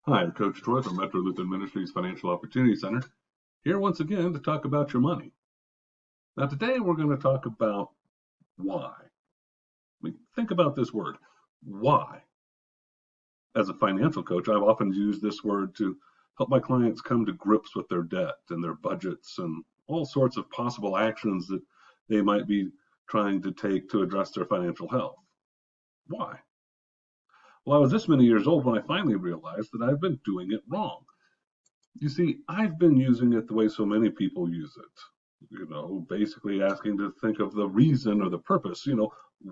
Hi, I'm Coach Troy from Metro Lutheran Ministries Financial Opportunity Center, here once again to talk about your money. Now, today we're going to talk about why. Think about this word, why. As a financial coach, I've often used this word to help my clients come to grips with their debt and their budgets and all sorts of possible actions that they might be trying to take to address their financial health. Why? Well, I was this many years old when I finally realized that I've been doing it wrong. You see, I've been using it the way so many people use it. Basically asking to think of the reason or the purpose.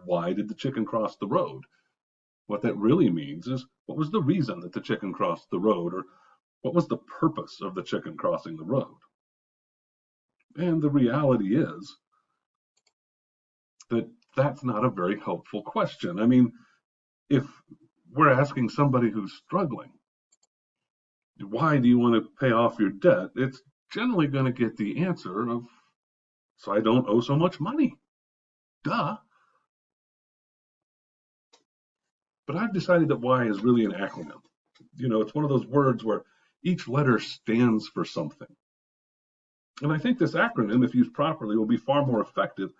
Why did the chicken cross the road? What that really means is, what was the reason that the chicken crossed the road, or what was the purpose of the chicken crossing the road? And the reality is that that's not a very helpful question. I mean, if we're asking somebody who's struggling, why do you want to pay off your debt? It's generally going to get the answer of, so I don't owe so much money. Duh. But I've decided that why is really an acronym. It's one of those words where each letter stands for something. And I think this acronym, if used properly, will be far more effective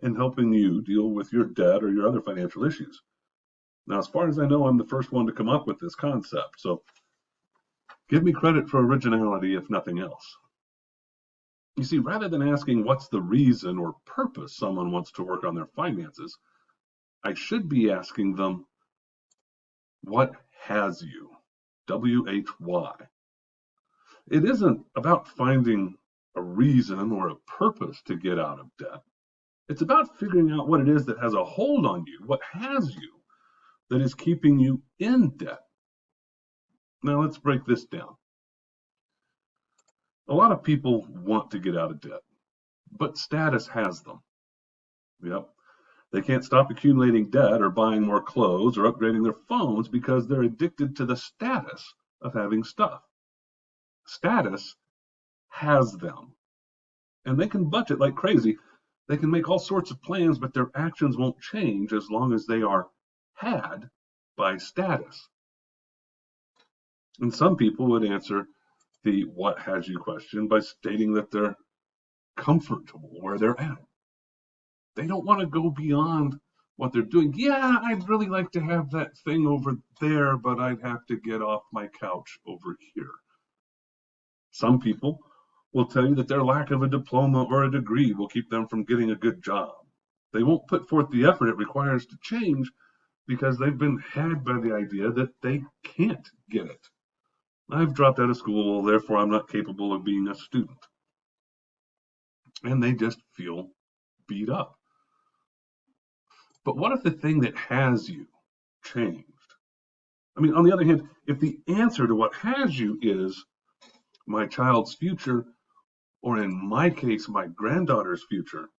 in helping you deal with your debt or your other financial issues. Now, as far as I know, I'm the first one to come up with this concept, so give me credit for originality, if nothing else. You see, rather than asking what's the reason or purpose someone wants to work on their finances, I should be asking them, what has you? WHY. It isn't about finding a reason or a purpose to get out of debt. It's about figuring out what it is that has a hold on you, what has you, that is keeping you in debt. Now let's break this down. A lot of people want to get out of debt, but status has them. Yep. They can't stop accumulating debt or buying more clothes or upgrading their phones because they're addicted to the status of having stuff. Status has them. And they can budget like crazy. They can make all sorts of plans, but their actions won't change as long as they are had by status. And some people would answer the what has you question by stating that they're comfortable where they're at. They don't want to go beyond what they're doing. Yeah, I'd really like to have that thing over there, but I'd have to get off my couch over here. Some people will tell you that their lack of a diploma or a degree will keep them from getting a good job. They won't put forth the effort it requires to change because they've been had by the idea that they can't get it. I've dropped out of school, therefore I'm not capable of being a student. And they just feel beat up. But what if the thing that has you changed? I mean, on the other hand, if the answer to what has you is my child's future, or in my case, my granddaughter's future,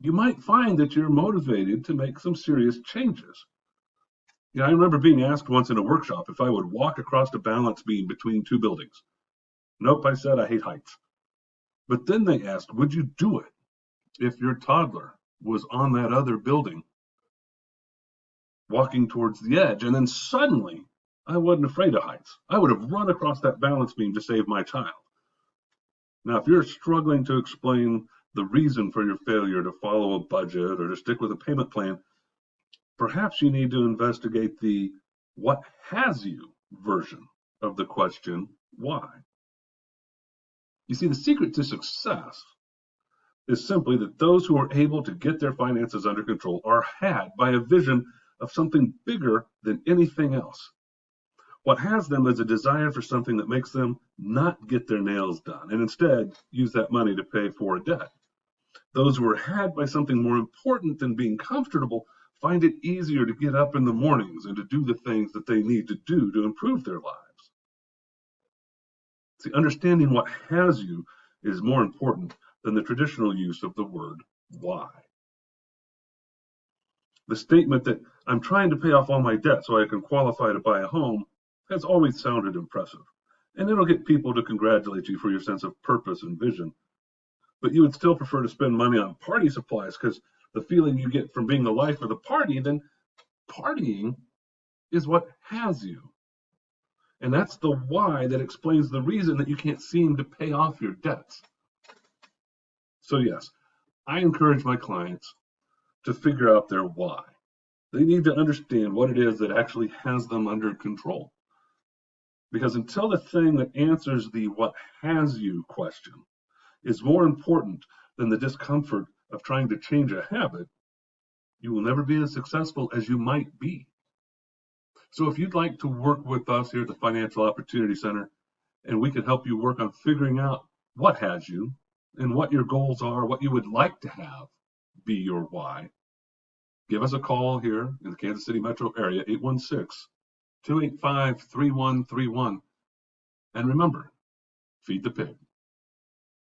you might find that you're motivated to make some serious changes. I remember being asked once in a workshop if I would walk across a balance beam between two buildings. Nope, I said I hate heights. But then they asked, would you do it if your toddler was on that other building walking towards the edge? And then suddenly, I wasn't afraid of heights. I would have run across that balance beam to save my child. Now, if you're struggling to explain the reason for your failure to follow a budget or to stick with a payment plan, perhaps you need to investigate the what has you version of the question, why? You see, the secret to success is simply that those who are able to get their finances under control are had by a vision of something bigger than anything else. What has them is a desire for something that makes them not get their nails done and instead use that money to pay for a debt. Those who are had by something more important than being comfortable find it easier to get up in the mornings and to do the things that they need to do to improve their lives. See, understanding what has you is more important than the traditional use of the word why. The statement that I'm trying to pay off all my debt so I can qualify to buy a home has always sounded impressive, and it'll get people to congratulate you for your sense of purpose and vision. But you would still prefer to spend money on party supplies because the feeling you get from being the life of the party, then partying is what has you. And that's the why that explains the reason that you can't seem to pay off your debts. So yes, I encourage my clients to figure out their why. They need to understand what it is that actually has them under control. Because until the thing that answers the what has you question is more important than the discomfort of trying to change a habit, you will never be as successful as you might be. So if you'd like to work with us here at the Financial Opportunity Center, and we can help you work on figuring out what has you and what your goals are, what you would like to have be your why, give us a call here in the Kansas City metro area, 816-285-3131. And remember, feed the pig.